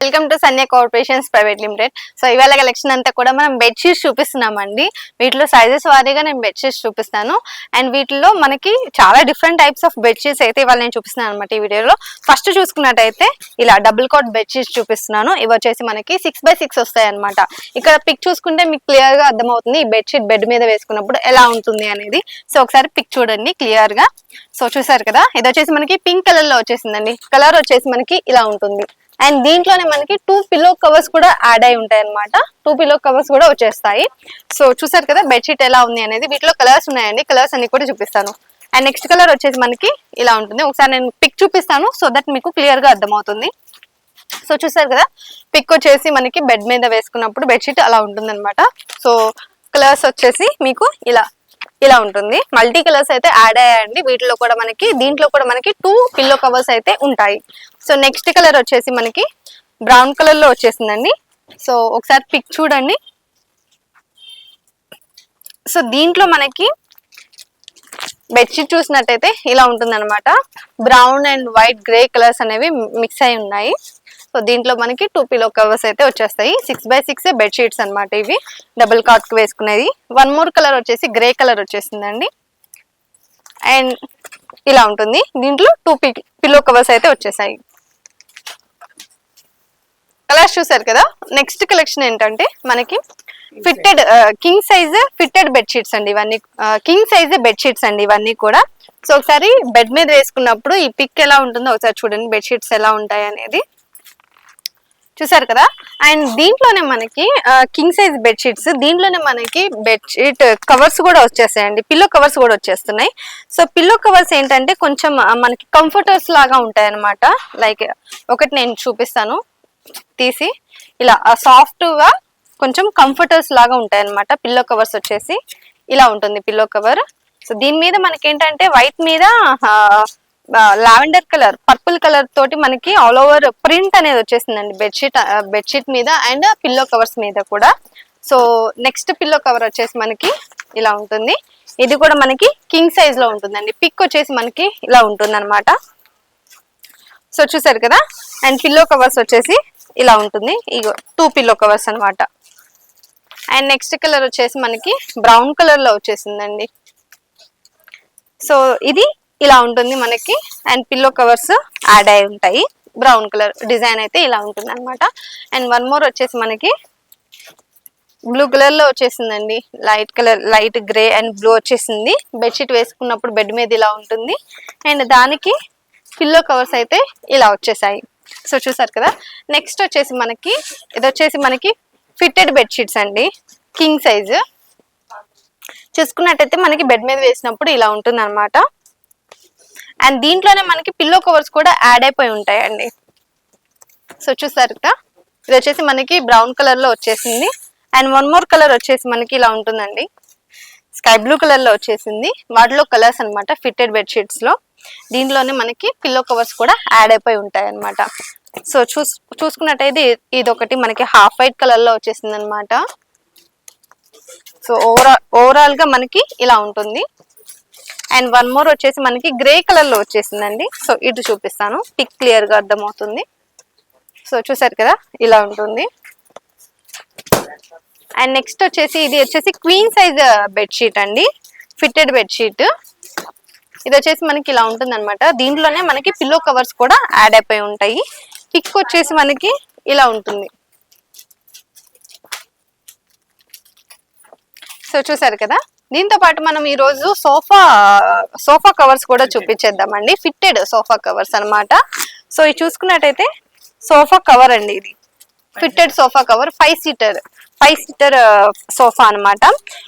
Welcome to Sanya corporations private limited. So ఇవాళ collection అంతా కూడా మనం బెడ్షీట్స్ చూపిస్తున్నామండి. వీటిలో సైజెస్ వారీగా నేను బెడ్షీట్స్ చూపిస్తాను. అండ్ వీటిలో మనకి చాలా డిఫరెంట్ టైప్స్ ఆఫ్ బెడ్షీట్స్ అయితే ఇవాళ నేను చూపిస్తున్నాను అనమాట ఈ వీడియోలో. ఫస్ట్ చూసుకున్నట్టయితే ఇలా డబుల్ కాట్ బెడ్షీట్స్ చూపిస్తున్నాను. ఇవి వచ్చేసి మనకి 6x6 వస్తాయి అనమాట. ఇక్కడ పిక్ చూసుకుంటే మీకు క్లియర్ గా అర్థమవుతుంది ఈ బెడ్షీట్ బెడ్ మీద వేసుకున్నప్పుడు ఎలా ఉంటుంది అనేది. సో ఒకసారి పిక్ చూడండి క్లియర్ గా. సో చూసారు కదా, ఇది వచ్చేసి మనకి పింక్ కలర్ లో వచ్చేసిందండి. కలర్ వచ్చేసి మనకి ఇలా ఉంటుంది. అండ్ దీంట్లోనే మనకి 2 పిల్లో కవర్స్ కూడా యాడ్ అయి ఉంటాయి అనమాట. 2 పిల్లో కవర్స్ కూడా వచ్చేస్తాయి. సో చూసారు కదా బెడ్షీట్ ఎలా ఉంది అనేది. వీటిలో కలర్స్ ఉన్నాయండి, కలర్స్ అన్ని కూడా చూపిస్తాను. అండ్ నెక్స్ట్ కలర్ వచ్చేసి మనకి ఇలా ఉంటుంది. ఒకసారి నేను పిక్ చూపిస్తాను సో దట్ మీకు క్లియర్ గా అర్థమవుతుంది. సో చూసారు కదా, పిక్ వచ్చేసి మనకి బెడ్ మీద వేసుకున్నప్పుడు బెడ్షీట్ అలా ఉంటుంది అనమాట. సో కలర్స్ వచ్చేసి మీకు ఇలా ఉంటుంది. మల్టీ కలర్స్ అయితే యాడ్ అయ్యాయండి వీటిలో కూడా మనకి. దీంట్లో కూడా మనకి 2 పిల్లో కవర్స్ అయితే ఉంటాయి. సో నెక్స్ట్ కలర్ వచ్చేసి మనకి బ్రౌన్ కలర్ లో వచ్చేసిందండి. సో ఒకసారి పిక్ చూడండి. సో దీంట్లో మనకి బెడ్షీట్ చూసినట్టయితే ఇలా ఉంటుంది అనమాట. Brown and white grey colours అనేవి మిక్స్ అయి ఉన్నాయి. సో దీంట్లో మనకి 2 పిల్లో కవర్స్ అయితే వచ్చేస్తాయి. 6x6 బెడ్షీట్స్ అనమాట ఇవి, డబుల్ కాట్ కి వేసుకునేది. వన్ మోర్ కలర్ వచ్చేసి గ్రే కలర్ వచ్చేసిందండి. అండ్ ఇలా ఉంటుంది. దీంట్లో 2 పిల్లో కవర్స్ అయితే వచ్చేసాయి. కలర్స్ చూసారు కదా. నెక్స్ట్ కలెక్షన్ ఏంటంటే మనకి fitted king size fitted bedsheets అండి. ఇవన్నీ కింగ్ సైజ్ బెడ్షీట్స్ అండి ఇవన్నీ కూడా. సో ఒకసారి బెడ్ మీద వేసుకున్నప్పుడు ఈ పిక్ ఎలా ఉంటుందో ఒకసారి చూడండి, బెడ్షీట్స్ ఎలా ఉంటాయి అనేది. చూసారు కదా. అండ్ దీంట్లోనే మనకి కింగ్ సైజ్ బెడ్షీట్స్, దీంట్లోనే మనకి బెడ్షీట్ కవర్స్ కూడా వచ్చేస్తాయండి, పిల్లో కవర్స్ కూడా వచ్చేస్తున్నాయి. సో పిల్లో కవర్స్ ఏంటంటే కొంచెం మనకి కంఫర్టర్స్ లాగా ఉంటాయి అనమాట. లైక్ ఒకటి నేను చూపిస్తాను తీసి. ఇలా సాఫ్ట్ గా కొంచెం కంఫర్టర్స్ లాగా ఉంటాయి అనమాట. పిల్లో కవర్స్ వచ్చేసి ఇలా ఉంటుంది పిల్లో కవర్. సో దీని మీద మనకి ఏంటంటే వైట్ మీద లావెండర్ కలర్, పర్పుల్ కలర్ తోటి మనకి ఆల్ ఓవర్ ప్రింట్ అనేది వచ్చేసిందండి బెడ్షీట్ మీద అండ్ పిల్లో కవర్స్ మీద కూడా. సో నెక్స్ట్ పిల్లో కవర్ వచ్చేసి మనకి ఇలా ఉంటుంది. ఇది కూడా మనకి కింగ్ సైజ్ లో ఉంటుందండి. పిక్ వచ్చేసి మనకి ఇలా ఉంటుంది అనమాట. సో చూసారు కదా. అండ్ పిల్లో కవర్స్ వచ్చేసి ఇలా ఉంటుంది. ఇగో 2 పిల్లో కవర్స్ అనమాట. అండ్ నెక్స్ట్ కలర్ వచ్చేసి మనకి బ్రౌన్ కలర్ లో వచ్చేసిందండి. సో ఇది ఇలా ఉంటుంది మనకి. అండ్ పిల్లో కవర్స్ యాడ్ అయి ఉంటాయి. బ్రౌన్ కలర్ డిజైన్ అయితే ఇలా ఉంటుంది అనమాట. అండ్ వన్ మోర్ వచ్చేసి మనకి బ్లూ కలర్ లో వచ్చేసిందండి. Light colour, light grey and blue వచ్చేసింది. బెడ్షీట్ వేసుకున్నప్పుడు బెడ్ మీద ఇలా ఉంటుంది. అండ్ దానికి పిల్లో కవర్స్ అయితే ఇలా వచ్చేసాయి. సో చూసారు కదా. నెక్స్ట్ వచ్చేసి మనకి ఇది వచ్చేసి మనకి ఫిట్టెడ్ బెడ్షీట్స్ అండి, కింగ్ సైజ్. చూసుకున్నట్టయితే మనకి బెడ్ మీద వేసినప్పుడు ఇలా ఉంటుంది అనమాట. అండ్ దీంట్లోనే మనకి పిల్లో కవర్స్ కూడా యాడ్ అయిపోయి ఉంటాయండి. సో చూసారు కదా. ఇది వచ్చేసి మనకి బ్రౌన్ కలర్ లో వచ్చేసింది. అండ్ వన్ మోర్ కలర్ వచ్చేసి మనకి ఇలా ఉంటుందండి, స్కై బ్లూ కలర్ లో వచ్చేసింది. వాటిలో కలర్స్ అనమాట ఫిట్టెడ్ బెడ్షీట్స్ లో. దీంట్లోనే మనకి పిల్లో కవర్స్ కూడా యాడ్ అయిపోయి ఉంటాయి అనమాట. సో చూసుకున్నట్టయితే ఇది ఒకటి మనకి హాఫ్ వైట్ కలర్ లో వచ్చేసింది అనమాట. సో ఓవరాల్ గా మనకి ఇలా ఉంటుంది. అండ్ వన్ మోర్ వచ్చేసి మనకి గ్రే కలర్ లో వచ్చేసిందండి. సో ఇటు చూపిస్తాను, పిక్ క్లియర్ గా అర్థమవుతుంది. సో చూసారు కదా ఇలా ఉంటుంది. అండ్ నెక్స్ట్ వచ్చేసి ఇది వచ్చేసి క్వీన్ సైజ్ బెడ్షీట్ అండి, ఫిట్టెడ్ బెడ్షీట్. ఇది వచ్చేసి మనకి ఇలా ఉంటుంది అనమాట. దీంట్లోనే మనకి పిల్లో కవర్స్ కూడా యాడ్ అయిపోయి ఉంటాయి. పిక్ వచ్చేసి మనకి ఇలా ఉంటుంది. సో చూసారు కదా. దీంతో పాటు మనం ఈ రోజు సోఫా కవర్స్ కూడా చూపించేద్దామండి. ఫిట్టెడ్ సోఫా కవర్స్ అనమాట. సో ఇది చూసుకున్నట్టయితే సోఫా కవర్ అండి. ఇది fitted sofa cover, 5 seater sofa అనమాట.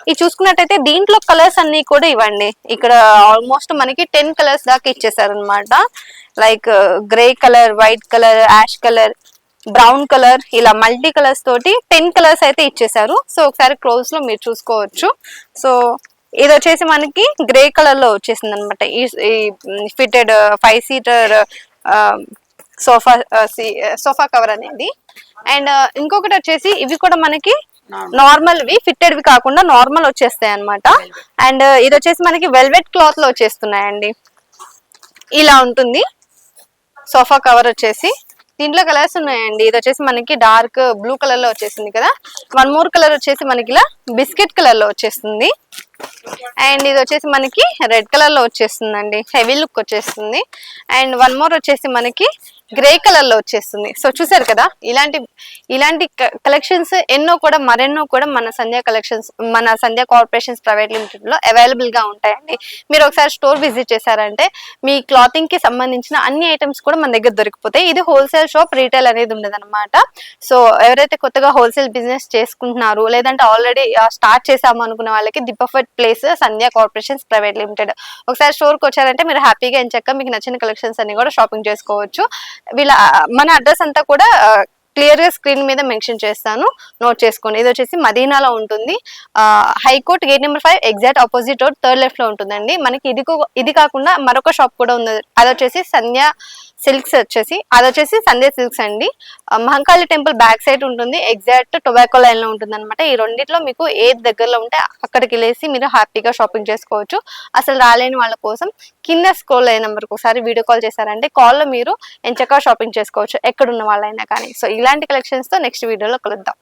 ఇది చూసుకున్నట్టయితే దీంట్లో కలర్స్ అన్ని కూడా ఇవ్వండి. ఇక్కడ ఆల్మోస్ట్ మనకి 10 కలర్స్ దాకా ఇచ్చేసారు అనమాట. Like grey colour, white colour, ash colour, brown colour, ఇలా మల్టీ కలర్స్ తోటి 10 కలర్స్ అయితే ఇచ్చేసారు. సో ఒకసారి క్లోజ్ లో మీరు చూసుకోవచ్చు. సో ఇది వచ్చేసి మనకి గ్రే కలర్ లో వచ్చేసింది అనమాట ఈ ఫిట్టెడ్ 5 సీటర్ సోఫా కవర్ అనేది. అండ్ ఇంకొకటి వచ్చేసి ఇవి కూడా మనకి నార్మల్ వి, ఫిట్టెడ్ వి కాకుండా నార్మల్ వచ్చేస్తాయి అనమాట. అండ్ ఇది వచ్చేసి మనకి వెల్వెట్ క్లాత్ లో వచ్చేస్తున్నాయండి. ఇలా ఉంటుంది సోఫా కవర్ వచ్చేసి. దీంట్లో కలర్స్ ఉన్నాయండి. ఇది వచ్చేసి మనకి డార్క్ బ్లూ కలర్ లో వచ్చేసింది కదా. వన్ మోర్ కలర్ వచ్చేసి మనకి ఇలా బిస్కెట్ కలర్ లో వచ్చేస్తుంది. అండ్ ఇది వచ్చేసి మనకి రెడ్ కలర్ లో వచ్చేస్తుందండి, హెవీ లుక్ వచ్చేస్తుంది. అండ్ వన్ మోర్ వచ్చేసి మనకి గ్రే కలర్ లో వచ్చేస్తుంది. సో చూసారు కదా, ఇలాంటి కలెక్షన్స్ మరెన్నో కూడా మన సంధ్య కలెక్షన్స్, మన సంధ్య కార్పొరేషన్స్ ప్రైవేట్ లిమిటెడ్ లో అవైలబుల్ గా ఉంటాయండి. మీరు ఒకసారి స్టోర్ విజిట్ చేశారంటే మీ క్లాతింగ్ కి సంబంధించిన అన్ని ఐటమ్స్ కూడా మన దగ్గర దొరికిపోతాయి. ఇది హోల్సేల్ షాప్, రీటైల్ అనేది ఉండదు అనమాట. సో ఎవరైతే కొత్తగా హోల్సేల్ బిజినెస్ చేసుకుంటున్నారు, లేదంటే ఆల్రెడీ స్టార్ట్ చేసాము అనుకున్న వాళ్ళకి the perfect place Sandhya corporations private limited. ఒకసారి స్టోర్ కి వచ్చారంటే మీరు హ్యాపీగా ఎంచక్క మీకు నచ్చిన కలెక్షన్స్ అన్ని కూడా షాపింగ్ చేసుకోవచ్చు. మన అడ్రస్ అంతా కూడా క్లియర్ గా స్క్రీన్ మీద మెన్షన్ చేస్తాను, నోట్ చేసుకోండి. ఇది వచ్చేసి మదీనాలో ఉంటుంది, high court gate number 5 exact opposite road, third left లో ఉంటుందండి. మనకి ఇది కాకుండా మరొక షాప్ కూడా ఉంది, అది వచ్చేసి సంధ్య సిల్క్స్, అది వచ్చేసి సంధ్య సిల్క్స్ అండి. మహంకాళి టెంపుల్ బ్యాక్ సైడ్ ఉంటుంది, ఎగ్జాక్ట్ టొబాకో లైన్ లో ఉంటుంది అనమాట. ఈ రెండిట్లో మీకు ఏది దగ్గరలో ఉంటే అక్కడికి వెళ్ళేసి మీరు హ్యాపీగా షాపింగ్ చేసుకోవచ్చు. అసలు రాలేని వాళ్ళ కోసం కింద స్క్రోల్ అయిన నెంబర్కి ఒకసారి వీడియో కాల్ చేశారంటే కాల్లో మీరు ఎంచక్కా షాపింగ్ చేసుకోవచ్చు, ఎక్కడున్న వాళ్ళైనా కానీ. సో ఇలాంటి కలెక్షన్స్ తో నెక్స్ట్ వీడియోలో కలుద్దాం.